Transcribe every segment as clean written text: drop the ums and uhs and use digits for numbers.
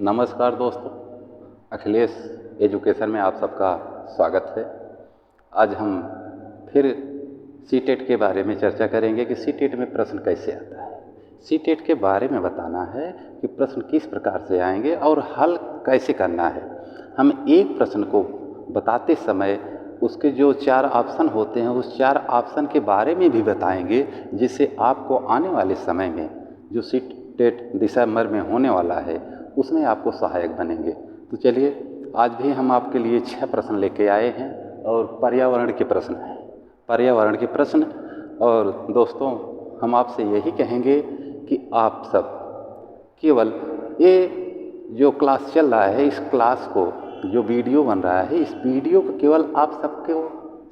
नमस्कार दोस्तों, अखिलेश एजुकेशन में आप सबका स्वागत है। आज हम फिर सीटेट के बारे में चर्चा करेंगे कि सीटेट में प्रश्न कैसे आता है। सीटेट के बारे में बताना है कि प्रश्न किस प्रकार से आएंगे और हल कैसे करना है। हम एक प्रश्न को बताते समय उसके जो 4 ऑप्शन होते हैं उस 4 ऑप्शन के बारे में भी बताएंगे, जिससे आपको आने वाले समय में जो सीटेट दिसंबर में होने वाला है उसमें आपको सहायक बनेंगे। तो चलिए, आज भी हम आपके लिए 6 प्रश्न लेके आए हैं और पर्यावरण के प्रश्न हैं। पर्यावरण के प्रश्न। और दोस्तों, हम आपसे यही कहेंगे कि आप सब केवल ये जो क्लास चल रहा है, इस क्लास को जो वीडियो बन रहा है, इस वीडियो को केवल आप सबको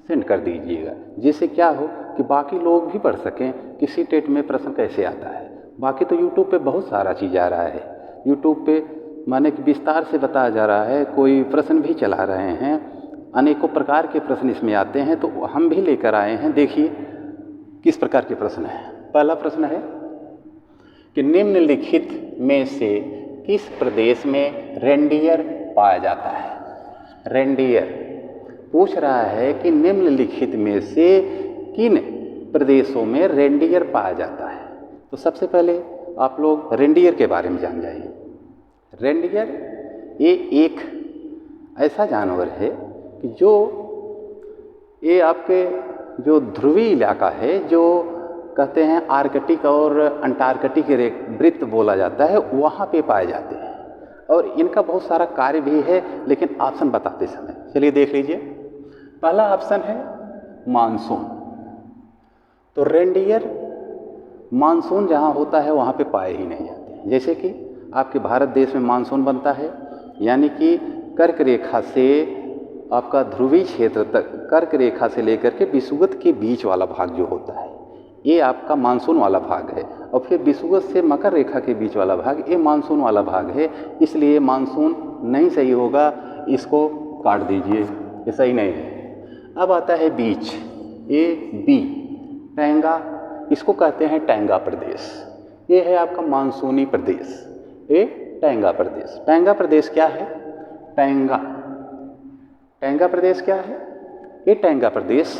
सेंड कर दीजिएगा, जिससे क्या हो कि बाकी लोग भी पढ़ सकें कि सीटेट में प्रश्न कैसे आता है। बाकी तो यूट्यूब पे बहुत सारा चीज़ आ रहा है, यूट्यूब पे माने कि विस्तार से बताया जा रहा है, कोई प्रश्न भी चला रहे हैं, अनेकों प्रकार के प्रश्न इसमें आते हैं। तो हम भी लेकर आए हैं, देखिए किस प्रकार के प्रश्न हैं। पहला प्रश्न है कि निम्नलिखित में से किस प्रदेश में रेंडियर पाया जाता है। रेंडियर पूछ रहा है कि निम्नलिखित में से किन प्रदेशों में रेंडियर पाया जाता है। तो सबसे पहले आप लोग रेंडियर के बारे में जान जाइए। रेंडियर ये एक ऐसा जानवर है कि जो ये आपके जो ध्रुवीय इलाका है, जो कहते हैं आर्कटिक और अंटार्कटिक वृत्त बोला जाता है, वहाँ पे पाए जाते हैं। और इनका बहुत सारा कार्य भी है, लेकिन ऑप्शन बताते समय चलिए देख लीजिए। पहला ऑप्शन है मानसून। तो रेंडियर मानसून जहाँ होता है वहाँ पे पाए ही नहीं जाते हैं। जैसे कि आपके भारत देश में मानसून बनता है, यानी कि कर्क रेखा से आपका ध्रुवीय क्षेत्र तक, कर्क रेखा से लेकर के विषुवत के बीच वाला भाग जो होता है, ये आपका मानसून वाला भाग है। और फिर विषुवत से मकर रेखा के बीच वाला भाग, ये मानसून वाला भाग है। इसलिए मानसून नहीं सही होगा, इसको काट दीजिए, ये सही नहीं है। अब आता है बीच, ए बी, टैंगा, इसको कहते हैं टैंगा प्रदेश। ये है आपका मानसूनी प्रदेश, ये टैंगा प्रदेश। टैंगा प्रदेश क्या है? टैंगा प्रदेश क्या है? ये टैंगा प्रदेश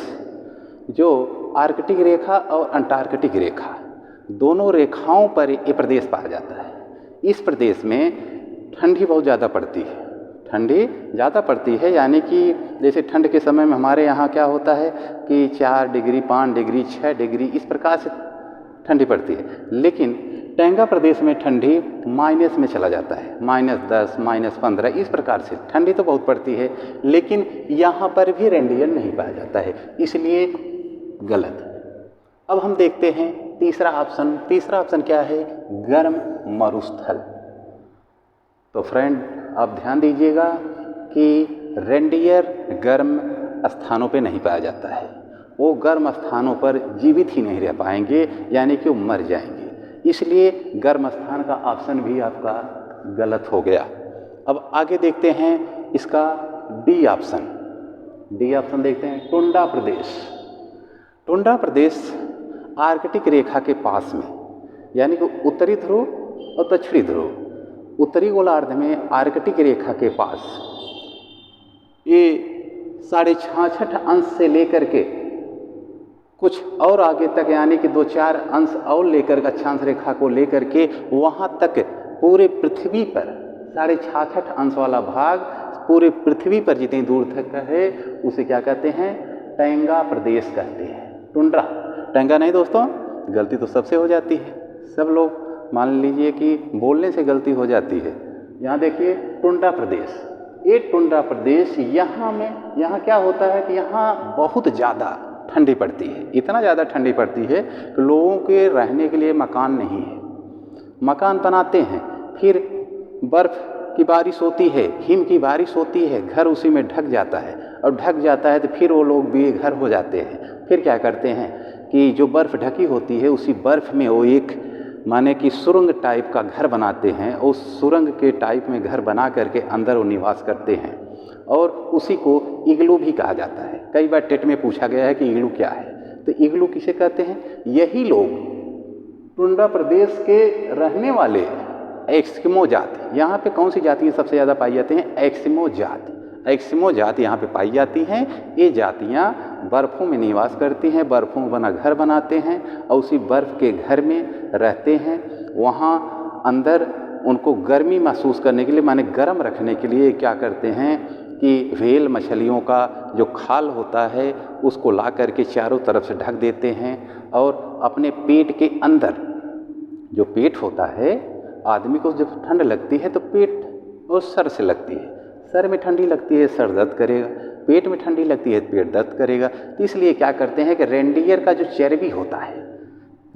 जो आर्कटिक रेखा और अंटार्कटिक रेखा दोनों रेखाओं पर ये प्रदेश पाया जाता है। इस प्रदेश में ठंडी बहुत ज़्यादा पड़ती है, ठंडी ज़्यादा पड़ती है, यानी कि जैसे ठंड के समय में हमारे यहाँ क्या होता है कि 4 डिग्री, 5 डिग्री, 6 डिग्री इस प्रकार से ठंडी पड़ती है। लेकिन टैंगा प्रदेश में ठंडी माइनस में चला जाता है, -10, -15 इस प्रकार से ठंडी तो बहुत पड़ती है, लेकिन यहाँ पर भी रेंडियर नहीं पाया जाता है, इसलिए गलत। अब हम देखते हैं तीसरा ऑप्शन। तीसरा ऑप्शन क्या है? गर्म मरुस्थल। तो फ्रेंड, आप ध्यान दीजिएगा कि रेंडियर गर्म स्थानों पे नहीं पाया जाता है। वो गर्म स्थानों पर जीवित ही नहीं रह पाएंगे, यानी कि वो मर जाएंगे। इसलिए गर्म स्थान का ऑप्शन भी आपका गलत हो गया। अब आगे देखते हैं इसका डी ऑप्शन। डी ऑप्शन देखते हैं, टुंड्रा प्रदेश। टुंड्रा प्रदेश आर्कटिक रेखा के पास में, यानी कि उत्तरी ध्रुव और दक्षिणी ध्रुव, उत्तरी गोलार्ध में आर्कटिक रेखा के पास, ये 66.5 अंश से लेकर के कुछ और आगे तक, यानी कि 2-4 अंश और लेकर अक्षांश रेखा को लेकर के वहाँ तक पूरे पृथ्वी पर 66.5 अंश वाला भाग पूरे पृथ्वी पर जितनी दूर तक है उसे क्या कहते हैं? टैंगा प्रदेश कहते हैं। टुंड्रा, टैंगा नहीं दोस्तों, गलती तो सबसे हो जाती है। सब लोग मान लीजिए कि बोलने से गलती हो जाती है। यहाँ देखिए टुंड्रा प्रदेश, ये टुंड्रा प्रदेश, यहाँ क्या होता है कि यहाँ बहुत ज़्यादा ठंडी पड़ती है। इतना ज़्यादा ठंडी पड़ती है कि लोगों के रहने के लिए मकान नहीं है। मकान बनाते हैं, फिर बर्फ़ की बारिश होती है, हिम की बारिश होती है, घर उसी में ढक जाता है, और ढक जाता है तो फिर वो लोग बेघर हो जाते हैं। फिर क्या करते हैं कि जो बर्फ़ ढकी होती है उसी बर्फ़ में वो एक माने कि सुरंग टाइप का घर बनाते हैं। उस सुरंग के टाइप में घर बना करके अंदर वो निवास करते हैं, और उसी को इग्लू भी कहा जाता है। कई बार टेट में पूछा गया है कि इग्लू क्या है, तो इग्लू किसे कहते हैं? यही लोग टुंड्रा प्रदेश के रहने वाले एस्किमो जाति। यहाँ पे कौन सी जातियाँ सबसे ज़्यादा पाई जाती हैं? एस्किमो जाति। एस्किमो जाति यहाँ पे पाई जाती हैं। ये जातियाँ बर्फ़ों में निवास करती हैं, बर्फ़ों में बना घर बनाते हैं और उसी बर्फ़ के घर में रहते हैं। वहाँ अंदर उनको गर्मी महसूस करने के लिए, माने गर्म रखने के लिए क्या करते हैं कि व्हेल मछलियों का जो खाल होता है उसको ला करके चारों तरफ से ढक देते हैं और अपने पेट के अंदर, जो पेट होता है, आदमी को जब ठंड लगती है तो पेट और सर से लगती है, सर में ठंडी लगती है सर दर्द करेगा, पेट में ठंडी लगती है पेट दर्द करेगा। तो इसलिए क्या करते हैं कि रेंडियर का जो चर्बी होता है,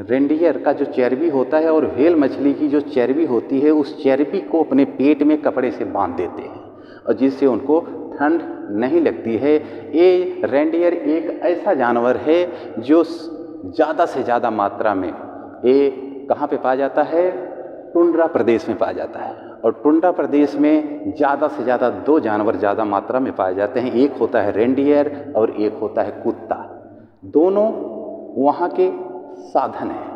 रेंडियर का जो चर्बी होता है और व्हेल मछली की जो चर्बी होती है, उस चर्बी को अपने पेट में कपड़े से बांध देते हैं और जिससे उनको ठंड नहीं लगती है। ये रेंडियर एक ऐसा जानवर है जो ज़्यादा से ज़्यादा मात्रा में ये कहाँ पे पाया जाता है? टुंड्रा प्रदेश में पाया जाता है। और टुंड्रा प्रदेश में ज़्यादा से ज़्यादा दो जानवर ज़्यादा मात्रा में पाए जाते हैं, एक होता है रेंडियर और एक होता है कुत्ता। दोनों वहाँ के साधन हैं,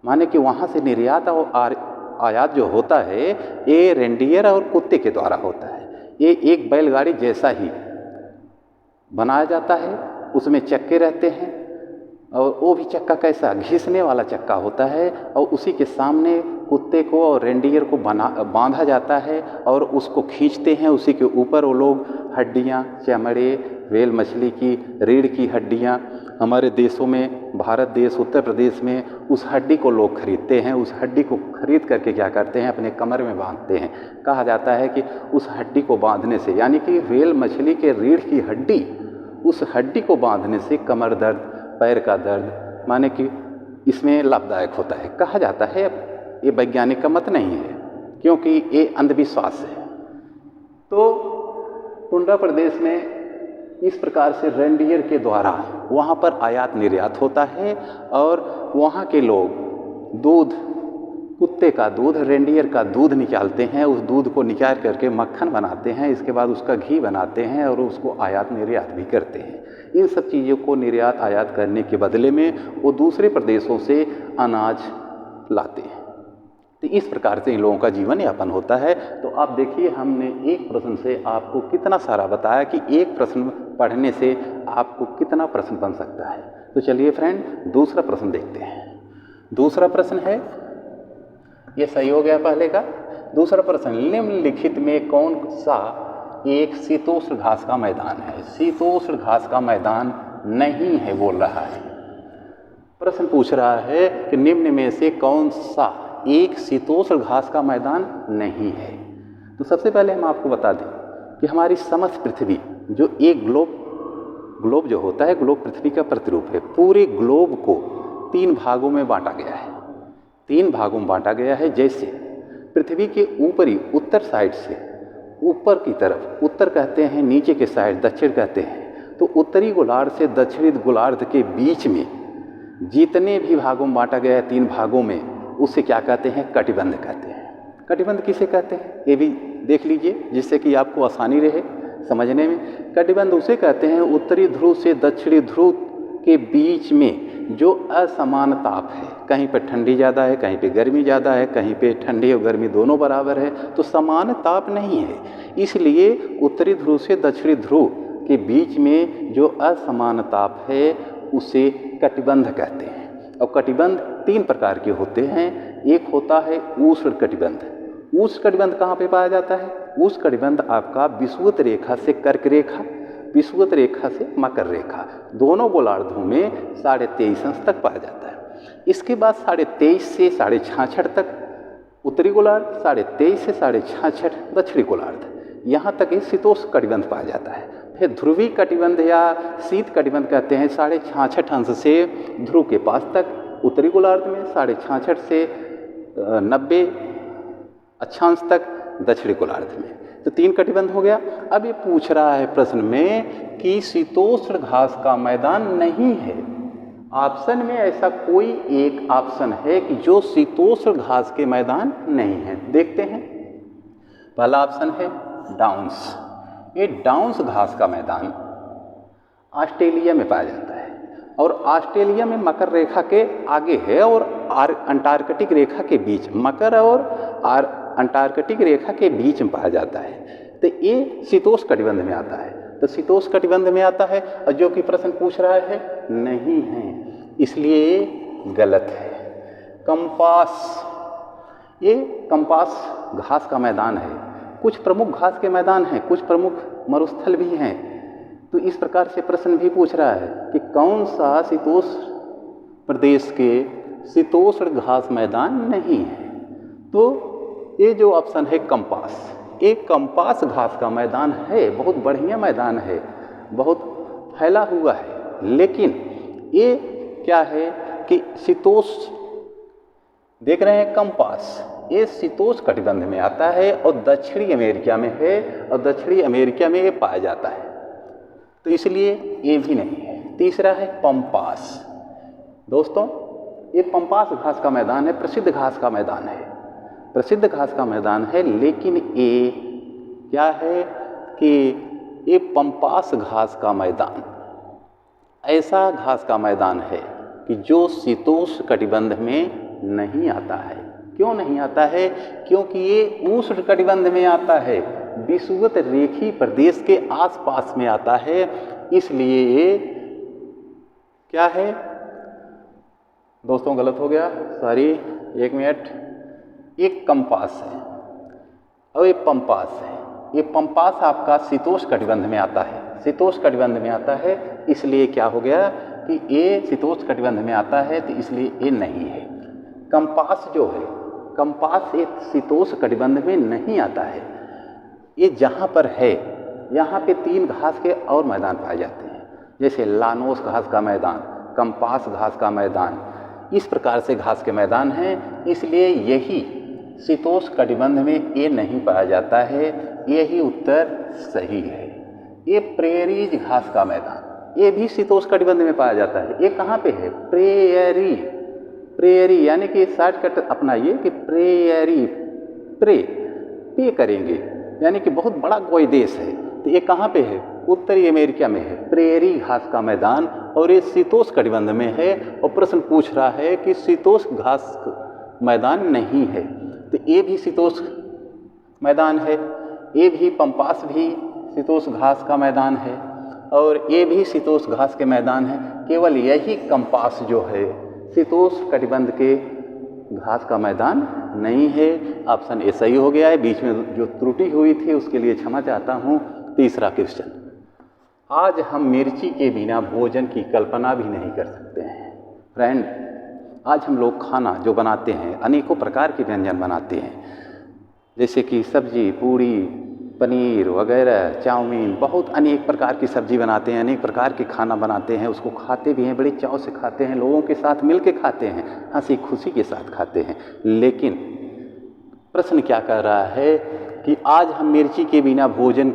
माने कि वहाँ से निर्यात और आयात जो होता है ये रेंडियर और कुत्ते के द्वारा होता है। ये एक बैलगाड़ी जैसा ही बनाया जाता है, उसमें चक्के रहते हैं और वो भी चक्का कैसा? घिसने वाला चक्का होता है और उसी के सामने कुत्ते को और रेंडियर को बांधा जाता है और उसको खींचते हैं। उसी के ऊपर वो लोग हड्डियाँ, चमड़े, व्हेल मछली की रीढ़ की हड्डियाँ, हमारे देशों में, भारत देश, उत्तर प्रदेश में उस हड्डी को लोग खरीदते हैं। उस हड्डी को खरीद करके क्या करते हैं? अपने कमर में बांधते हैं। कहा जाता है कि उस हड्डी को बांधने से, यानी कि व्हेल मछली के रीढ़ की हड्डी, उस हड्डी को बांधने से कमर दर्द, पैर का दर्द, माने कि इसमें लाभदायक होता है। कहा जाता है, ये वैज्ञानिक का मत नहीं है क्योंकि ये अंधविश्वास है। तो टुंड्रा प्रदेश में इस प्रकार से रेंडियर के द्वारा वहाँ पर आयात निर्यात होता है और वहाँ के लोग दूध, कुत्ते का दूध, रेंडियर का दूध निकालते हैं। उस दूध को निकाल करके मक्खन बनाते हैं, इसके बाद उसका घी बनाते हैं और उसको आयात निर्यात भी करते हैं। इन सब चीज़ों को निर्यात आयात करने के बदले में वो दूसरे प्रदेशों से अनाज लाते हैं। तो इस प्रकार से इन लोगों का जीवन यापन होता है। तो आप देखिए, हमने एक प्रश्न से आपको कितना सारा बताया कि एक प्रश्न पढ़ने से आपको कितना प्रश्न बन सकता है। तो चलिए फ्रेंड, दूसरा प्रश्न देखते हैं। दूसरा प्रश्न है, ये सही हो गया पहले का। दूसरा प्रश्न, निम्नलिखित में कौन सा एक शीतोष्ण घास का मैदान है? शीतोष्ण घास का मैदान नहीं है बोल रहा है। प्रश्न पूछ रहा है कि निम्न में से कौन सा एक शीतोष्ण घास का मैदान नहीं है। तो सबसे पहले हम आपको बता दें कि हमारी समस्त पृथ्वी जो एक ग्लोब जो होता है, ग्लोब पृथ्वी का प्रतिरूप है। पूरे ग्लोब को 3 भागों में बांटा गया है। 3 भागों में बांटा गया है। जैसे पृथ्वी के ऊपरी उत्तर साइड से ऊपर की तरफ, उत्तर कहते हैं, नीचे के साइड दक्षिण कहते हैं। तो उत्तरी गोलार्ध से दक्षिणी गोलार्ध के बीच में जितने भी भागों में बांटा गया है 3 भागों में, उसे क्या कहते हैं? कटिबंध कहते हैं। कटिबंध किसे कहते हैं ये भी देख लीजिए, जिससे कि आपको आसानी रहे समझने में। कटिबंध उसे कहते हैं उत्तरी ध्रुव से दक्षिणी ध्रुव के बीच में जो असमान ताप है, कहीं पे ठंडी ज़्यादा है, कहीं पे गर्मी ज़्यादा है, कहीं पे ठंडी और गर्मी दोनों बराबर है, तो समान ताप नहीं है। इसलिए उत्तरी ध्रुव से दक्षिणी ध्रुव के बीच में जो असमान ताप है उसे कटिबंध कहते हैं। और कटिबंध 3 प्रकार के होते हैं। एक होता है उष्ण कटिबंध। उष्ण कटिबंध कहाँ पे पाया जाता है? उष्ण कटिबंध आपका विषुवत रेखा से कर्क रेखा, विषुवत रेखा से मकर रेखा, दोनों गोलार्धों में 23.5 अंश तक पाया जाता है। इसके बाद 23.5 से 66.5 तक उत्तरी गोलार्ध, 23.5 से 66.5 दक्षिणी गोलार्ध, यहाँ तक ये शीतोष्ण कटिबंध पाया जाता है। फिर ध्रुवी कटिबंध या शीत कटिबंध कहते हैं 66.5 अंश से ध्रुव के पास तक उत्तरी गोलार्ध में, 66.5 से 90 अक्षांश तक दक्षिणी गोलार्ध में। तो 3 कटिबंध हो गया। अब ये पूछ रहा है प्रश्न में कि शीतोष्ण घास का मैदान नहीं है। ऑप्शन में ऐसा कोई एक ऑप्शन है कि जो शीतोष्ण घास के मैदान नहीं है। देखते हैं। पहला ऑप्शन है डाउन्स। ये डाउन्स घास का मैदान ऑस्ट्रेलिया में पाया जाता है और ऑस्ट्रेलिया में मकर रेखा के आगे है और अंटार्कटिक रेखा के बीच, मकर और अंटार्कटिक रेखा के बीच में पाया जाता है। तो ये शीतोष्ण कटिबंध में आता है। तो शीतोष्ण कटिबंध में आता है और जो कि प्रश्न पूछ रहा है नहीं है, इसलिए गलत है। कंपास, ये कंपास घास का मैदान है। कुछ प्रमुख घास के मैदान हैं, कुछ प्रमुख मरुस्थल भी हैं। तो इस प्रकार से प्रश्न भी पूछ रहा है कि कौन सा शीतोष्ण प्रदेश के शीतोष्ण घास मैदान नहीं है। तो ये जो ऑप्शन है कंपास, एक कंपास घास का मैदान है, बहुत बढ़िया मैदान है, बहुत फैला हुआ है। लेकिन ये क्या है कि शीतोष्ण, देख रहे हैं कंपास, ये शीतोष्ण कटिबंध में आता है और दक्षिणी अमेरिका में है, और दक्षिणी अमेरिका में ये पाया जाता है। तो इसलिए ये भी नहीं है। तीसरा है पंपास। दोस्तों, ये पंपास घास का मैदान है, प्रसिद्ध घास का मैदान है, प्रसिद्ध घास का मैदान है। लेकिन ये क्या है कि ये पंपास घास का मैदान ऐसा घास का मैदान है कि जो शीतोष्ण कटिबंध में नहीं आता है। क्यों नहीं आता है? क्योंकि ये उष्ण कटिबंध में आता है, विषुवत रेखीय प्रदेश के आसपास में आता है। इसलिए ये क्या है दोस्तों, गलत हो गया, सॉरी, एक मिनट। एक कंपास है और ये पंपास है। ये पंपास आपका शीतोष्ण कटिबंध में आता है, शीतोष्ण कटिबंध में आता है। इसलिए क्या हो गया कि ये शीतोष्ण कटिबंध में आता है, तो इसलिए ये नहीं है। कंपास जो है, कंपास एक शीतोष्ण कटिबंध में नहीं आता है। ये जहाँ पर है, यहाँ पे 3 घास के और मैदान पाए जाते हैं, जैसे लानोस घास का मैदान, कंपास घास का मैदान, इस प्रकार से घास के मैदान हैं। इसलिए यही शीतोष्ण कटिबंध में ये नहीं पाया जाता है। यही उत्तर सही है। ये प्रेरीज घास का मैदान, ये भी शीतोष्ण कटिबंध में पाया जाता है। ये कहाँ पे है? प्रेयरी, प्रेयरी यानी कि शॉर्टकट अपनाइए कि प्रेयरी, पे करेंगे, यानी कि बहुत बड़ा कोई देश है। तो ये कहाँ पे है? उत्तरी अमेरिका में है, प्रेयरी घास का मैदान, और ये शीतोष्ण कटिबंध में है। और प्रश्न पूछ रहा है कि शीतोष्ण घास मैदान नहीं है, तो ये भी शीतोष्ण मैदान है, ये भी पंपास भी शीतोष्ण घास का मैदान है, और ये भी शीतोष्ण घास के मैदान है। केवल यही कंपास जो है शीतोष्ण कटिबंध के घास का मैदान नहीं है। ऑप्शन ए सही हो गया है। बीच में जो त्रुटि हुई थी उसके लिए क्षमा चाहता हूँ। तीसरा क्वेश्चन, आज हम मिर्ची के बिना भोजन की कल्पना भी नहीं कर सकते हैं। फ्रेंड, आज हम लोग खाना जो बनाते हैं, अनेकों प्रकार के व्यंजन बनाते हैं, जैसे कि सब्जी, पूड़ी, पनीर वगैरह, चाउमीन, बहुत अनेक प्रकार की सब्जी बनाते हैं, अनेक प्रकार के खाना बनाते हैं, उसको खाते भी हैं, बड़े चाव से खाते हैं, लोगों के साथ मिल के खाते हैं, हंसी खुशी के साथ खाते हैं। लेकिन प्रश्न क्या कर रहा है कि आज हम मिर्ची के बिना भोजन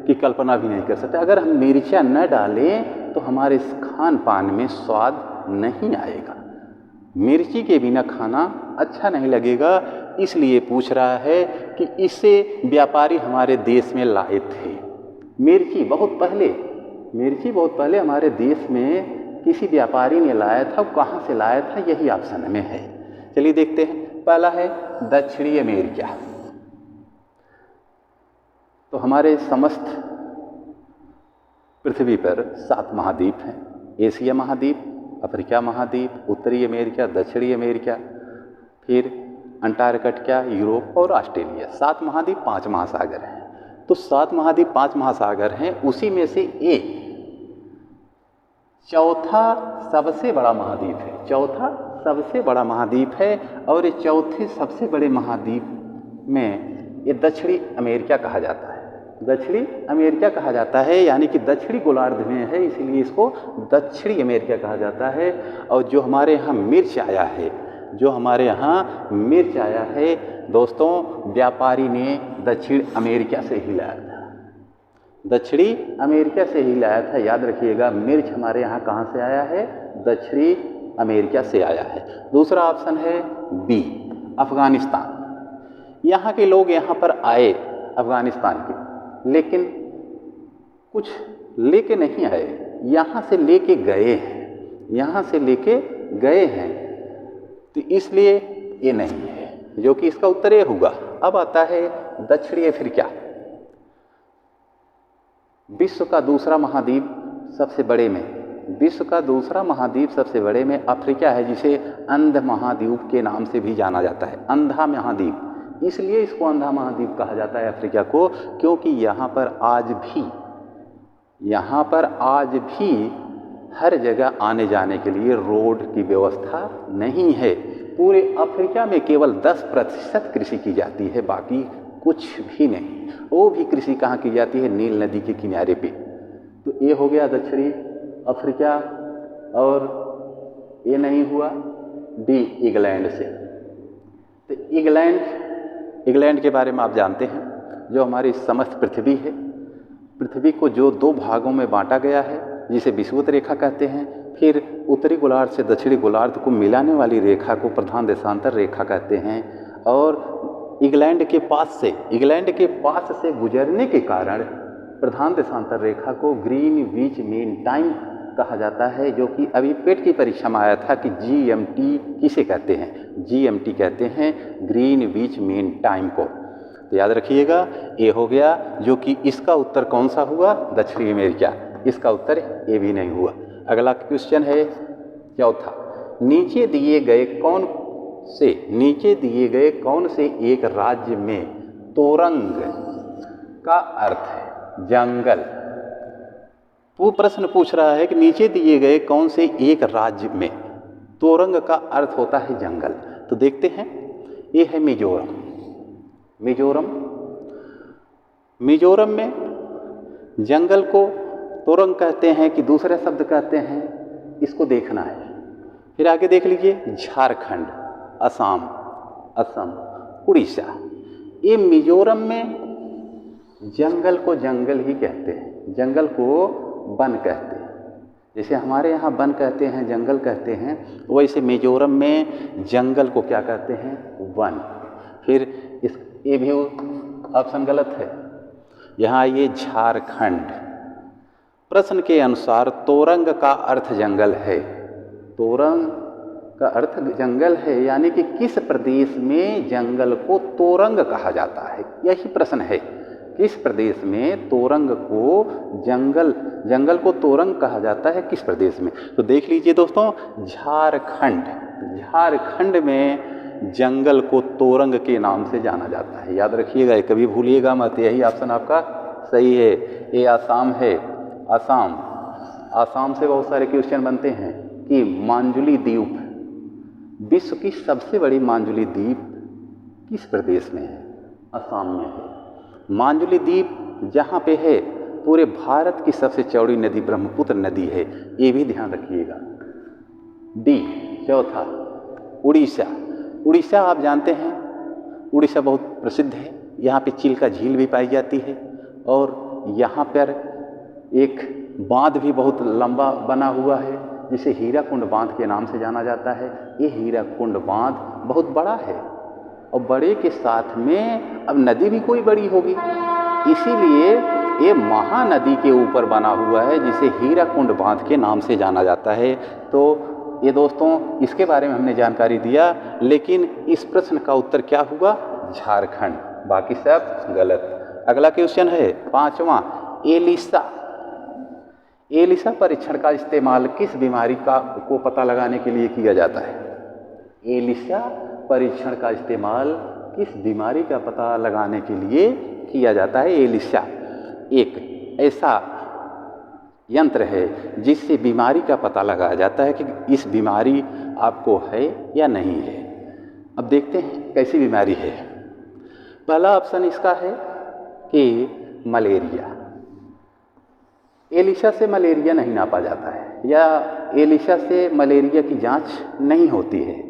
की कल्पना भी नहीं कर सकते। अगर हम मिर्चा न डालें तो हमारे खान पान में स्वाद नहीं आएगा, मिर्ची के बिना खाना अच्छा नहीं लगेगा। इसलिए पूछ रहा है कि इसे व्यापारी हमारे देश में लाए थे। मिर्ची बहुत पहले हमारे देश में किसी व्यापारी ने लाया था। कहाँ से लाया था, यही ऑप्शन में है। चलिए देखते हैं। पहला है दक्षिणी अमेरिका। तो हमारे समस्त पृथ्वी पर 7 महाद्वीप हैं। एशिया महाद्वीप, अफ्रीका महाद्वीप, उत्तरी अमेरिका, दक्षिणी अमेरिका, फिर अंटार्कटिका, यूरोप और ऑस्ट्रेलिया। 7 महाद्वीप, 5 महासागर हैं। तो 7 महाद्वीप, 5 महासागर हैं, उसी में से एक चौथा सबसे बड़ा महाद्वीप है, चौथा सबसे बड़ा महाद्वीप है। और ये चौथे सबसे बड़े महाद्वीप में ये दक्षिणी अमेरिका कहा जाता है। दक्षिणी अमेरिका कहा जाता है, यानी कि दक्षिणी गोलार्ध में है, इसीलिए इसको दक्षिणी अमेरिका कहा जाता है। और जो हमारे यहाँ मिर्च आया है, दोस्तों, व्यापारी ने दक्षिण अमेरिका से ही लाया था, दक्षिणी अमेरिका से ही लाया था। याद रखिएगा, मिर्च हमारे यहाँ कहाँ से आया है? दक्षिणी अमेरिका से आया है। दूसरा ऑप्शन है बी, अफगानिस्तान। यहाँ के लोग यहाँ पर आए अफगानिस्तान के, लेकिन कुछ लेके नहीं आए, यहाँ से लेके गए हैं, तो इसलिए ये नहीं है, जो कि इसका उत्तर ये हुआ। अब आता है दक्षिणी अफ्रीका। विश्व का दूसरा महाद्वीप सबसे बड़े में, विश्व का दूसरा महाद्वीप सबसे बड़े में अफ्रीका है, जिसे अंध महाद्वीप के नाम से भी जाना जाता है। अंधा महाद्वीप, इसलिए इसको अंधा महाद्वीप कहा जाता है अफ्रीका को, क्योंकि यहाँ पर आज भी हर जगह आने जाने के लिए रोड की व्यवस्था नहीं है। पूरे अफ्रीका में केवल 10% कृषि की जाती है, बाकी कुछ भी नहीं। वो भी कृषि कहाँ की जाती है? नील नदी के किनारे पे। तो ये हो गया दक्षिणी अफ्रीका, और ये नहीं हुआ डी इंग्लैंड से। तो इंग्लैंड के बारे में आप जानते हैं, जो हमारी समस्त पृथ्वी है, पृथ्वी को जो 2 भागों में बांटा गया है, जिसे विषुवत रेखा कहते हैं, फिर उत्तरी गोलार्ध से दक्षिणी गोलार्ध को मिलाने वाली रेखा को प्रधान देशांतर रेखा कहते हैं। और इंग्लैंड के पास से गुजरने के कारण प्रधान देशांतर रेखा को ग्रीनविच मीन टाइम कहा जाता है, जो कि अभी पेट की परीक्षा में आया था कि GMT किसे कहते हैं? GMT कहते हैं ग्रीनविच मीन टाइम को। तो याद रखिएगा, ये हो गया, जो कि इसका उत्तर कौन सा हुआ? दक्षिणी अमेरिका। इसका उत्तर ये भी नहीं हुआ। अगला क्वेश्चन है चौथा, नीचे दिए गए कौन से एक राज्य में तोरंग का अर्थ है जंगल? वो प्रश्न पूछ रहा है कि नीचे दिए गए कौन से एक राज्य में तोरंग का अर्थ होता है जंगल। तो देखते हैं, ये है मिजोरम में जंगल को तोरंग कहते हैं कि दूसरे शब्द कहते हैं, इसको देखना है। फिर आगे देख लीजिए, झारखंड, असम, उड़ीसा। ये मिजोरम में जंगल को जंगल ही कहते हैं, जंगल को वन कहते हैं। जैसे हमारे यहाँ वन कहते हैं, जंगल कहते हैं, वैसे मिजोरम में जंगल को क्या कहते हैं? वन। फिर ये भी ऑप्शन गलत है। यहाँ ये झारखंड। प्रश्न के अनुसार तोरंग का अर्थ जंगल है। तोरंग का अर्थ जंगल है, यानी कि किस प्रदेश में जंगल को तोरंग कहा जाता है, यही प्रश्न है। किस प्रदेश में तोरंग को जंगल को तोरंग कहा जाता है, किस प्रदेश में? तो देख लीजिए दोस्तों, झारखंड में जंगल को तोरंग के नाम से जाना जाता है। याद रखिएगा, कभी भूलिएगा मत, यही ऑप्शन आपका सही है। ये आसाम है। आसाम से बहुत सारे क्वेश्चन बनते हैं कि मांजुली द्वीप, विश्व की सबसे बड़ी मांजुली द्वीप किस प्रदेश में है? असम में है। मांजुली द्वीप जहाँ पे है, पूरे भारत की सबसे चौड़ी नदी ब्रह्मपुत्र नदी है, ये भी ध्यान रखिएगा। डी चौथा, उड़ीसा आप जानते हैं, उड़ीसा बहुत प्रसिद्ध है। यहाँ पे चिल्का झील भी पाई जाती है, और यहाँ पर एक बांध भी बहुत लंबा बना हुआ है, जिसे हीराकुंड बांध के नाम से जाना जाता है। ये हीराकुंड बांध बहुत बड़ा है, और बड़े के साथ में अब नदी भी कोई बड़ी होगी, इसीलिए ये महानदी के ऊपर बना हुआ है, जिसे हीराकुंड बांध के नाम से जाना जाता है। तो ये दोस्तों, इसके बारे में हमने जानकारी दिया, लेकिन इस प्रश्न का उत्तर क्या हुआ? झारखंड, बाकी सब गलत। अगला क्वेश्चन है पांचवा, एलिसा परीक्षण का इस्तेमाल किस बीमारी को पता लगाने के लिए किया जाता है? एलिसा परीक्षण का इस्तेमाल किस बीमारी का पता लगाने के लिए किया जाता है? एलिसा एक ऐसा यंत्र है जिससे बीमारी का पता लगाया जाता है कि इस बीमारी आपको है या नहीं है। अब देखते हैं कैसी बीमारी है। पहला ऑप्शन इसका है कि मलेरिया। एलिसा से मलेरिया नहीं नापा जाता है, या एलिसा से मलेरिया की जांच नहीं होती है,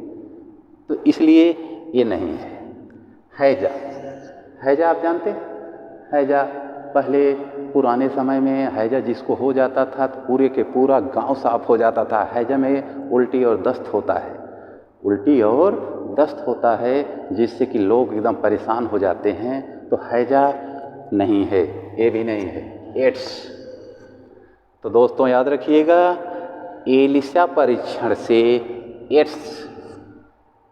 तो इसलिए ये नहीं है। हैजा आप जानते हैं? हैजा पहले पुराने समय में हैजा जिसको हो जाता था तो पूरे के पूरा गांव साफ हो जाता था। हैजा में उल्टी और दस्त होता है, जिससे कि लोग एकदम परेशान हो जाते हैं। तो हैजा नहीं है, ये भी नहीं है। एड्स। तो दोस्तों याद रखिएगा, एलिसा परीक्षण से एड्स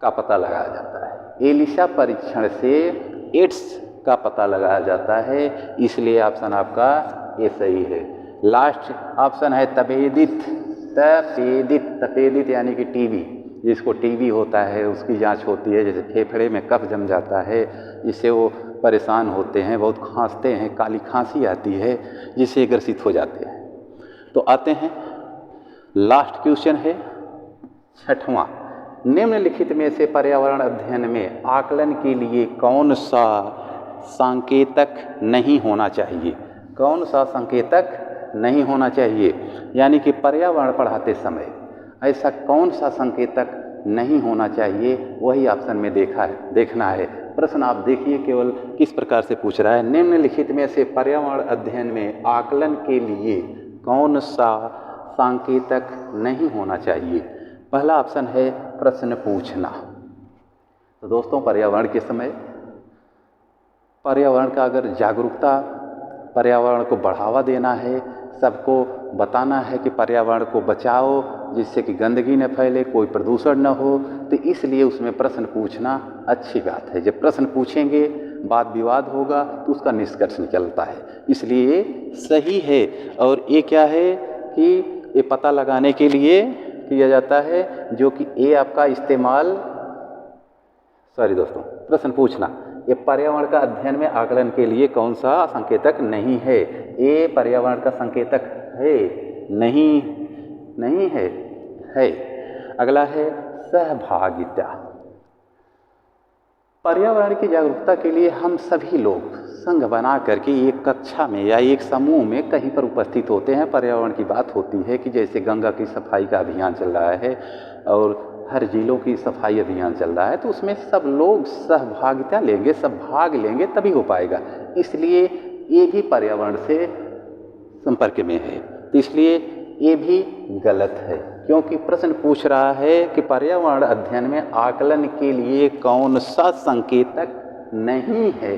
का पता लगाया जाता है। एलिसा परीक्षण से एड्स का पता लगाया जाता है, इसलिए ऑप्शन आपका ये सही है। लास्ट ऑप्शन है तपेदित। तपेदित, तपेदित यानी कि टीबी, जिसको टीबी होता है उसकी जांच होती है। जैसे फेफड़े में कफ जम जाता है, जिससे वो परेशान होते हैं, बहुत खांसते हैं, काली खांसी आती है, जिससे ग्रसित हो जाते हैं। तो आते हैं, लास्ट क्वेश्चन है 6वां। निम्नलिखित में से पर्यावरण अध्ययन में आकलन के लिए कौन सा सांकेतक नहीं होना चाहिए? कौन सा सांकेतक नहीं होना चाहिए? यानी कि पर्यावरण पढ़ाते समय ऐसा कौन सा संकेतक नहीं होना चाहिए, वही ऑप्शन में देखना है। प्रश्न आप देखिए केवल किस प्रकार से पूछ रहा है। निम्नलिखित में से पर्यावरण अध्ययन में आकलन के लिए कौन सा सांकेतक नहीं होना चाहिए? पहला ऑप्शन है प्रश्न पूछना। तो दोस्तों, पर्यावरण के समय पर्यावरण का अगर जागरूकता, पर्यावरण को बढ़ावा देना है, सबको बताना है कि पर्यावरण को बचाओ, जिससे कि गंदगी न फैले, कोई प्रदूषण न हो, तो इसलिए उसमें प्रश्न पूछना अच्छी बात है। जब प्रश्न पूछेंगे, वाद विवाद होगा, तो उसका निष्कर्ष निकलता है, इसलिए सही है। और ये क्या है कि ये पता लगाने के लिए किया जाता है, जो कि ये आपका इस्तेमाल, प्रश्न पूछना, ये पर्यावरण का अध्ययन में आकलन के लिए कौन सा संकेतक नहीं है? ये पर्यावरण का संकेतक है? नहीं है। अगला है सहभागिता। पर्यावरण की जागरूकता के लिए हम सभी लोग संघ बना करके एक कक्षा में या एक समूह में कहीं पर उपस्थित होते हैं। पर्यावरण की बात होती है कि जैसे गंगा की सफाई का अभियान चल रहा है और हर जिलों की सफाई अभियान चल रहा है, तो उसमें सब लोग सहभागिता लेंगे, सब भाग लेंगे, तभी हो पाएगा। इसलिए ये भी पर्यावरण से संपर्क में है, तो इसलिए ये भी गलत है, क्योंकि प्रश्न पूछ रहा है कि पर्यावरण अध्ययन में आकलन के लिए कौन सा संकेतक नहीं है।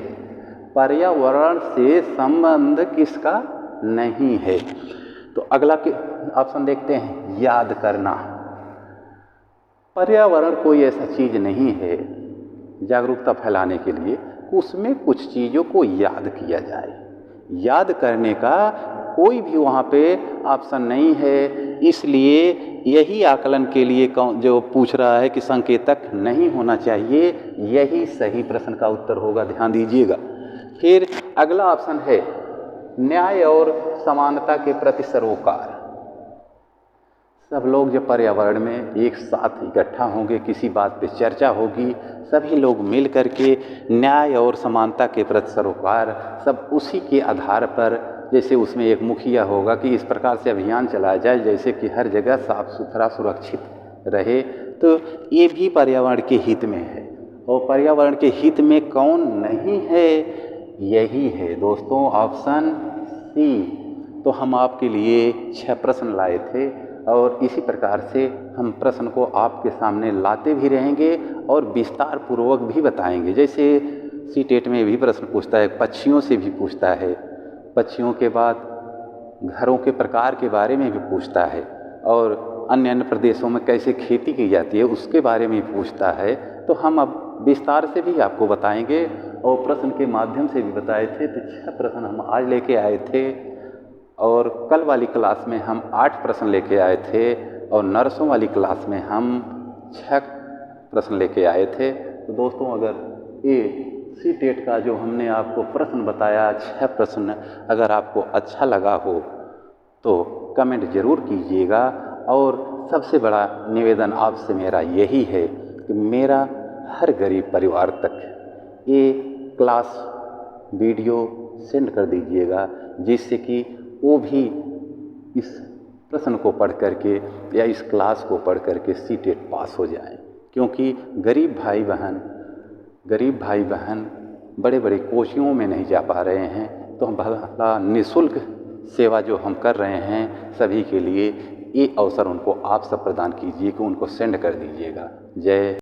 पर्यावरण से संबंध किसका नहीं है? तो अगला ऑप्शन देखते हैं, याद करना। पर्यावरण कोई ऐसा चीज नहीं है जागरूकता फैलाने के लिए, उसमें कुछ चीज़ों को याद किया जाए। याद करने का कोई भी वहाँ पे ऑप्शन नहीं है, इसलिए यही आकलन के लिए जो पूछ रहा है कि संकेतक नहीं होना चाहिए, यही सही प्रश्न का उत्तर होगा, ध्यान दीजिएगा। फिर अगला ऑप्शन है न्याय और समानता के प्रति सरोकार। सब लोग जब पर्यावरण में एक साथ इकट्ठा होंगे, किसी बात पे चर्चा होगी, सभी लोग मिल करके न्याय और समानता के प्रति सरोकार, सब उसी के आधार पर, जैसे उसमें एक मुखिया होगा कि इस प्रकार से अभियान चलाया जाए जैसे कि हर जगह साफ सुथरा सुरक्षित रहे, तो ये भी पर्यावरण के हित में है। और पर्यावरण के हित में कौन नहीं है? यही है दोस्तों, ऑप्शन सी। तो हम आपके लिए 6 प्रश्न लाए थे और इसी प्रकार से हम प्रश्न को आपके सामने लाते भी रहेंगे और विस्तार पूर्वक भी बताएंगे। जैसे सीटेट में भी प्रश्न पूछता है, पक्षियों से भी पूछता है, पक्षियों के बाद घरों के प्रकार के बारे में भी पूछता है, और अन्य प्रदेशों में कैसे खेती की जाती है उसके बारे में पूछता है। तो हम अब विस्तार से भी आपको बताएंगे और प्रश्न के माध्यम से भी बताए थे। तो 6 प्रश्न हम आज लेके आए थे और कल वाली क्लास में हम 8 प्रश्न लेके आए थे और नर्सों वाली क्लास में हम 6 प्रश्न लेके आए थे। तो दोस्तों, अगर ये सीटेट का जो हमने आपको प्रश्न बताया 6 प्रश्न अगर आपको अच्छा लगा हो तो कमेंट ज़रूर कीजिएगा। और सबसे बड़ा निवेदन आपसे मेरा यही है कि मेरा हर गरीब परिवार तक ये क्लास वीडियो सेंड कर दीजिएगा, जिससे कि वो भी इस प्रश्न को पढ़ करके या इस क्लास को पढ़ करके सीटेट पास हो जाएं। क्योंकि गरीब भाई बहन बड़े बड़े कोचिंगों में नहीं जा पा रहे हैं, तो हम भला निःशुल्क सेवा जो हम कर रहे हैं सभी के लिए, ये अवसर उनको आप सब प्रदान कीजिए कि उनको सेंड कर दीजिएगा। जय